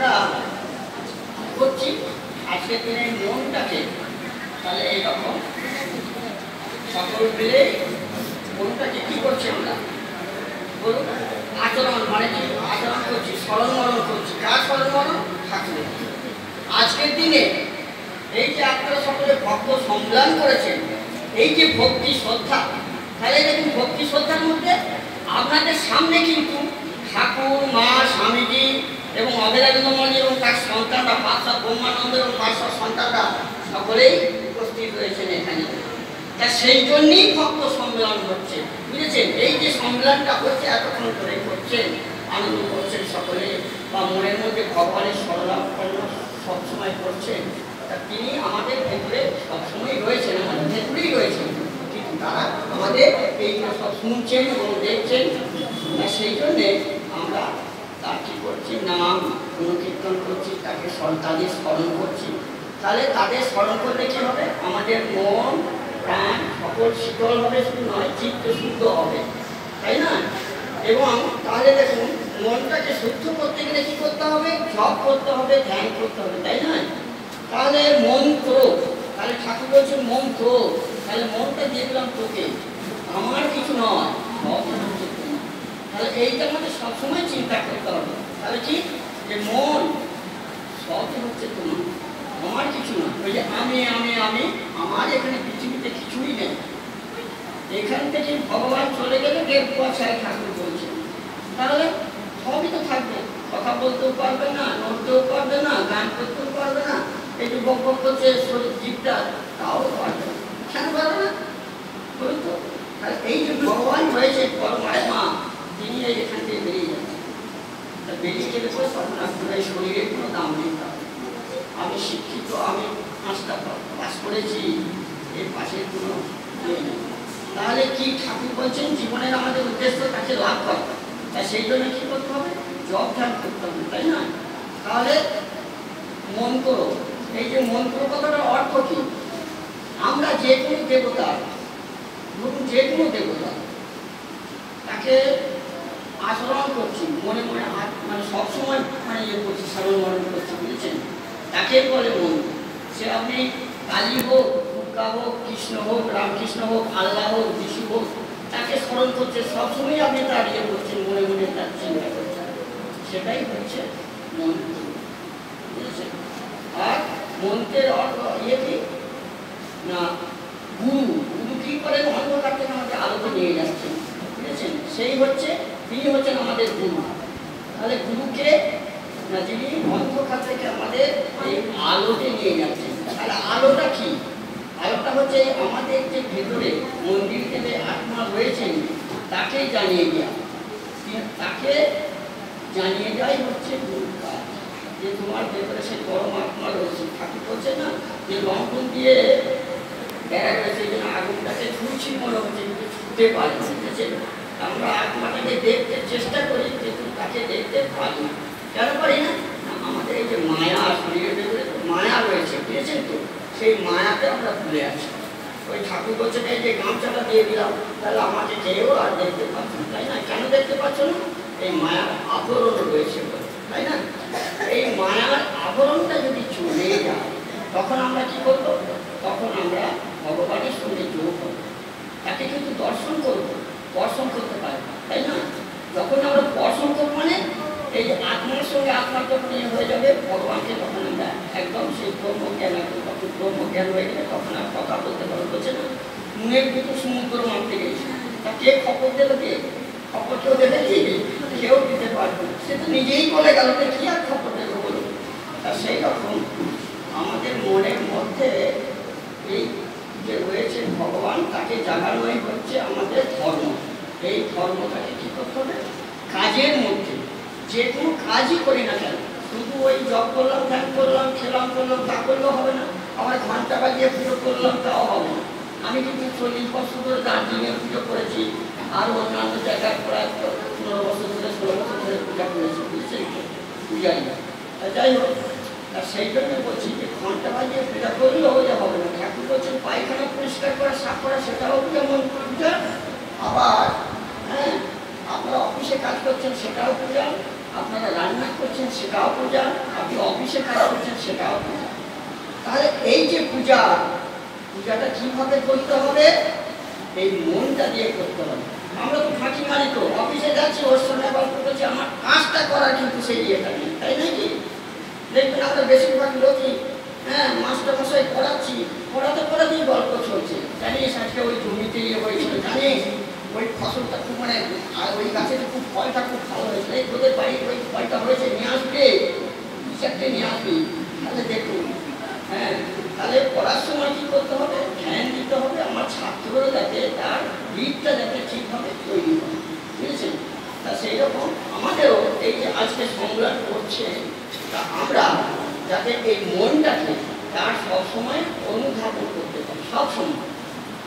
আমরা করছি আজকের দিনের মনটাকে তাহলে এইরকম সকল মিলে মনটাকে কি করছি আমরা বলুন আচরণ মানে কি আচরণ করছি স্মরণ মরণ করছি কার স্মরণ মরণ ঠাকুরের আজকের দিনে এই যে আপনারা সকলে ভক্ত সম্মেলন করেছেন এই যে ভক্তি শ্রদ্ধা তাহলে দেখুন ভক্তি শ্রদ্ধার মধ্যে আপনাদের সামনে কিন্তু ঠাকুর মা স্বামীজি এবং অভেদানন্দমণি এবং তার সন্তানরা পাঁচশো ব্রহ্মানন্দ এবং পাঁচশো সন্তানরা সকলেই উপস্থিত রয়েছেন এখানে তা সেই জন্যই ভক্ত সম্মেলন হচ্ছে বুঝেছেন এই যে সম্মেলনটা হচ্ছে এতক্ষণ ধরে করছেন আনন্দ করছেন সকলে বা মনের মধ্যে ভগবানের স্মরণাপন্ন সবসময় করছেন তা তিনি আমাদের ভেতরে সবসময় রয়েছেন আমাদের ভেতরেই রয়েছেন কিন্তু তারা আমাদের এইগুলো সব শুনছেন এবং দেখছেন সেই জন্যে আমরা তার কী করছি নাম গুণকীর্তন করছি তাকে তাদের স্মরণ করছি তাহলে তাদের স্মরণ করলে কী হবে আমাদের মন প্রাণ সকল শীতল হবে শুধু নয় চিত্ত শুদ্ধ হবে তাই না এবং তাহলে দেখুন মনটাকে শুদ্ধ করতে গেলে কী করতে হবে জপ করতে হবে ধ্যান করতে হবে তাই না তাহলে মন্ত্র তাহলে ঠাকুর বলছেন মন্ত্র তাহলে মনটা দিয়ে দিলাম তোকে আমার কিছু নয় তাহলে এইটা আমাদের সবসময় চিন্তা করতে হবে তাহলে কি যে মন সব হচ্ছে তোমার আমার কিছু না ওই যে আমি আমার এখানে পৃথিবীতে কিছুই নেই এখান থেকে ভগবান চলে গেলে 1.5 বছর ঠাকুর বলছে তাহলে সবই তো থাকবে কথা বলতেও পারবে না নড়তেও পারবে না গান করতেও পারবে না এই যে বক বক করছে জীবটা তাও পারবে না কেন পারবে না বলুন তো আর এই যে ভগবান হয়েছে পরমাত্মা তিনি এখান থেকে বেরিয়ে যাচ্ছেন বেরিয়ে গেলে পরে তখন আপনার এই শরীরের কোনো দাম নেই আমি শিক্ষিত আমি 5টা পাস করেছি এর পাশে কোনো ইয়ে নেই তাহলে কি ঠাকুর বলছেন জীবনের আমাদের উদ্দেশ্য তাকে লাভ করা তাই সেই জন্য কী করতে হবে জপ ধ্যান করতে হবে তাই না তাহলে মন্ত্র এই যে মন্ত্র কথাটার অর্থ কী আমরা যে কোনো দেবতা ধরুন যে কোনো দেবতা তাকে আচরণ করছি মনে মনে মানে সবসময় মানে ইয়ে করছি স্মরণ মরণ করছি বুঝেছেন তাকে বলে মন সে আপনি কালী হোক দুর্গা হোক কৃষ্ণ হোক রামকৃষ্ণ হোক আল্লাহ হোক যিশু হোক তাকে স্মরণ করছে সবসময় আপনি তার ইয়ে করছেন মনে মনে তার চিন্তা করছেন সেটাই হচ্ছে মন্ত্র বুঝেছেন আর মন্ত্রের অর্থ ইয়ে কি না গুরু কী করেন অন্ধকার থেকে আমাদের আলোতে নিয়ে যাচ্ছেন বুঝেছেন সেই হচ্ছে তিনি হচ্ছেন আমাদের গুরু তাহলে গুরুকে না যিনি অন্ধকার থেকে আমাদের এই আলোতে নিয়ে যাচ্ছেন তাহলে আলোটা কি আলোটা হচ্ছে আমাদের যে ভেতরে মন্দিরকে যে আত্মা রয়েছেন তাকে জানিয়ে দেওয়া তাকে জানিয়ে দেওয়াই হচ্ছে গুরুর কাজ যে তোমার ভেতরে সেই পরমাত্মা রয়েছে ঠাকুর বলছে না যে লঙ্ঘন দিয়ে বেড়া রয়েছে যেন আগুনটাকে ছুঁছি মনে হচ্ছে কিন্তু ছুঁতে পারে বুঝেছেন আমরা আত্মাটাকে দেখতে চেষ্টা করি কিন্তু তাকে দেখতে পারি না কেন পারি না আমাদের এই যে মায়া শরীরের ভেতরে মায়া রয়েছে বুঝেছেন তো সেই মায়াতে আমরা ভুলে আছি ওই ঠাকুর বলছেন এই যে গামছাটা দিয়ে দিলাম তাহলে আমাকে কেউ আর দেখতে পাচ্ছ না তাই না কেন দেখতে পাচ্ছ না এই মায়ার আবরণ রয়েছে তাই না এই মায়ার আবরণটা যদি চলে যায় তখন আমরা কি করবো তখন আমরা ভগবানের সঙ্গে যোগ হব তাকে কিন্তু দর্শন করতে পারবো তাই না যখন আমরা দর্শন করবো মানে এই যে আত্মার সঙ্গে আত্মার যখন হয়ে যাবে ভগবানকে তখন আমরা একদম সেই ব্রহ্মজ্ঞান তখন ব্রহ্মজ্ঞান হয়ে গেলে তখন আর কথা বলতে পারবো বলছে না নুনের দুটো সমুদ্র মানতে গেছি তা কে খবর দেবে কে খবর কেউ দেবে কি কেউ দিতে পারবে সে তো নিজেই বলে গেল যে কি আর খবর দেবে বলুন তা সেই রকম আমাদের মনের মধ্যে এই যে রয়েছে ভগবান তাকে জানানোই হচ্ছে আমাদের ধর্ম এই ধর্মটাকে কী করতে হবে কাজের মধ্যে যে কোনো কাজই করি না কেন শুধু ওই জব করলাম ধ্যান করলাম খেলাম করলাম তা করলেও হবে না আমার ঘন্টা বাজিয়ে পুজো করলাম তাও হবে না আমি কিন্তু 40 বছর ধরে দার্জিলিংয়ে পুজো করেছি আর অন্যান্য জায়গায় প্রায় 15 বছর ধরে 16 বছর ধরে পূজা করেছি বুঝছেন পূজাই যাই হোক আর সেই জন্য বলছি যে ঘন্টা বাজিয়ে পূজা করলেও যা হবে না ঠাকুর বলছেন পায়খানা পরিষ্কার করা সাফ করা সেটাও যেমন পূজা আবার হ্যাঁ আপনারা অফিসে কাজ করছেন সেটাও পূজা আপনারা রান্না করছেন সেটাও পূজা, আপনি অফিসে কাজ করছেন সেটাও পূজা। তাহলে এই যে পূজাটা কিভাবে করতে হবে? এই মনটা দিয়ে করতে হবে। আমরা তো ফাঁকি মারি, তো অফিসে যাচ্ছি, ওর সঙ্গে গল্প করছি, আমার কাজটা করার কিন্তু সেই ইয়েটা নেই, তাই নাকি? দেখবেন আমরা বেশিরভাগ লোকই মাস্টার মশাই পড়াতেই গল্প চলছে, জানিস আজকে ওই জমিতে হয়েছিল, জানিস ওই ফসলটা খুব ওই গাছের খুব ফলটা খুব ভালো হয়েছে, এই তোদের বাড়ির ওই ফলটা হয়েছে, নিয়ে আসবে, হিসাবটা নিয়ে আসবি। তাহলে দেখুন, তাহলে পড়ার সময় কী করতে হবে? ধ্যান দিতে হবে আমার ছাত্ররা যাতে তার দিকটা যাতে ঠিকভাবে তৈরি হয়, বুঝেছেন? তা সেই রকম আমাদেরও এই যে আজকে সংগ্রাম করছে, তা আমরা যাতে এই মনটাকে তার সবসময় অনুধাবন করতে পারি, সবসময়,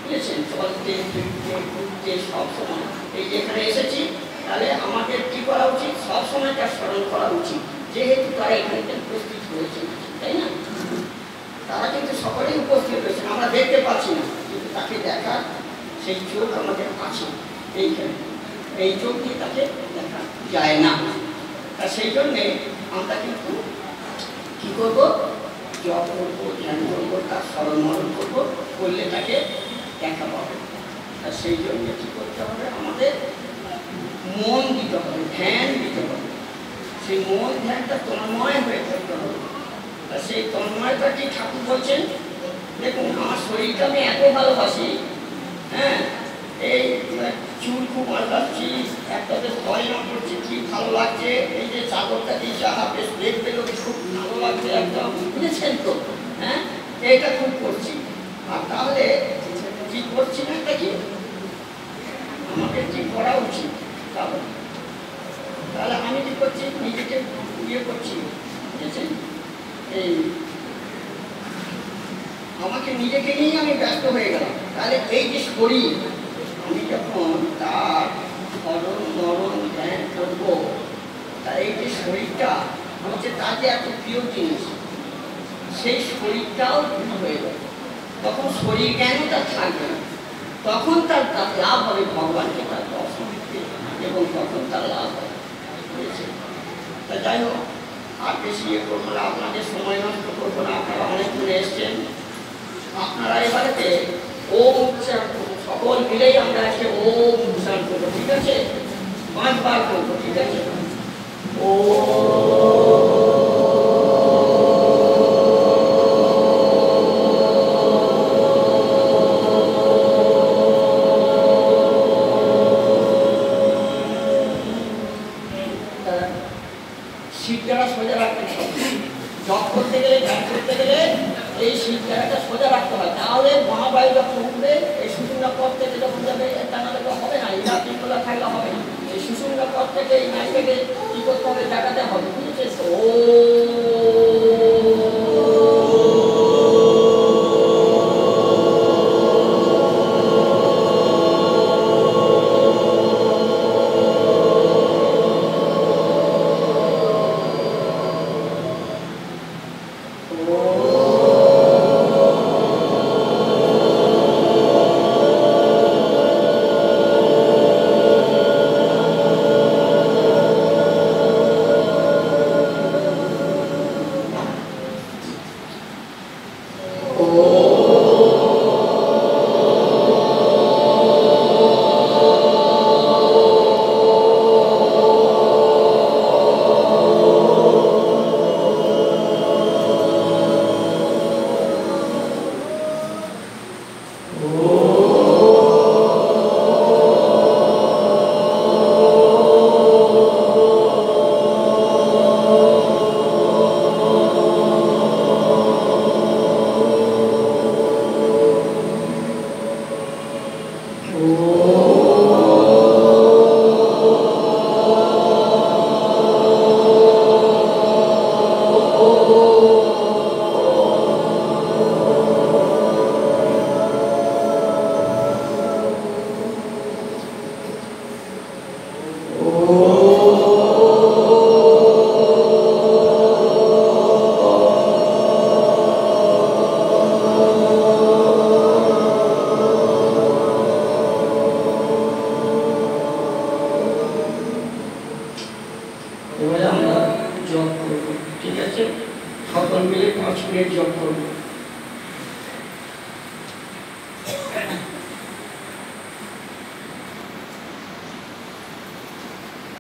বুঝেছেন? চলতে ফিরতে ঘুরতে সবসময় এই যেখানে এসেছি, তাহলে আমাদের কী করা উচিত? সবসময় তার স্মরণ করা উচিত, যেহেতু তারা এখানে উপস্থিত হয়েছে, তাই না? তারা কিন্তু সকলেই উপস্থিত হয়েছে, আমরা দেখতে পাচ্ছি না, কিন্তু তাকে দেখার সেই চোখ আমাদের আছে এইখানে, এই চোখ দিয়ে তাকে দেখা যায় না। তা সেই জন্যে আমরা কিন্তু কী করবো? জপ করবো, ধ্যান করবো, তার স্মরণ করবো, করলে তাকে দেখা পাবে। তা সেই জন্য কী করতে হবে? আমাদের মন দিতে হবে, ধ্যান দিতে হবে, সেই মন ধ্যানটা তন্ময় হয়ে করতে হবে। তা সেই তন্ময়টা কি ঠাকুর বলছেন? দেখুন, আমার শরীরটা আমি এত ভালোবাসি, এই চুল খুব আলগাচ্ছি, একটা বেশ গয়না করছি, কি ভালো লাগছে, এই যে চাদরটা দিয়ে যাহা বেশ দেখবে লোক খুব ভালো লাগছে একদম, বুঝেছেন তো? এইটা খুব করছি, আর তাহলে কি করছি না, এটা কি আমাকে কি করা উচিত? তাহলে আমি কি করছি? নিজেকে ইয়ে করছি, বুঝেছেন? এই আমাকে নিজেকে নিয়েই আমি ব্যস্ত হয়ে গেলাম। তাহলে এই যে শরীর, আমি যখন তার স্মরণ মরণ ধ্যান করবো, তার এই যে শরীরটা হচ্ছে তার যে এত প্রিয় জিনিস, সেই শরীরটাও হয়ে যাবে, তখন শরীর জ্ঞানও তার থাকবে না, তখন তার লাভ হবে ভগবানকে তার দর্শন দিতে, এবং তখন তার লাভ হবে, বুঝেছে? তা যাই হোক, আর বেশি ইয়ে করবো না, আপনাদের সময় নষ্ট করবো না, আপনারা অনেকজন এসছেন, আপনারা এবারেতে ওম উচ্চারণ করবো, সকল মিলেই আমরা আজকে ওম উচ্চারণ করবো, ঠিক আছে? 5 বার করবো, ঠিক আছে? ও শিবজারা সোজা রাখতে হবে, জপ করতে গেলে, ধ্যান করতে গেলে এই শিবজারাটা সোজা রাখতে হয়, তাহলে মহাবায়ু যখন উঠবে, এই সুষুম্না পথ থেকে যখন যাবে, টানালে তো হবে না, এই রাত্রিবেলা থাকলে হবে না, এই সুষুম্না পথ থেকে এই নাইটাকে কী করতে হবে? জাগাতে হবে, বুঝেছে? ও সকল মিলে 5 মিনিট জপ করবো।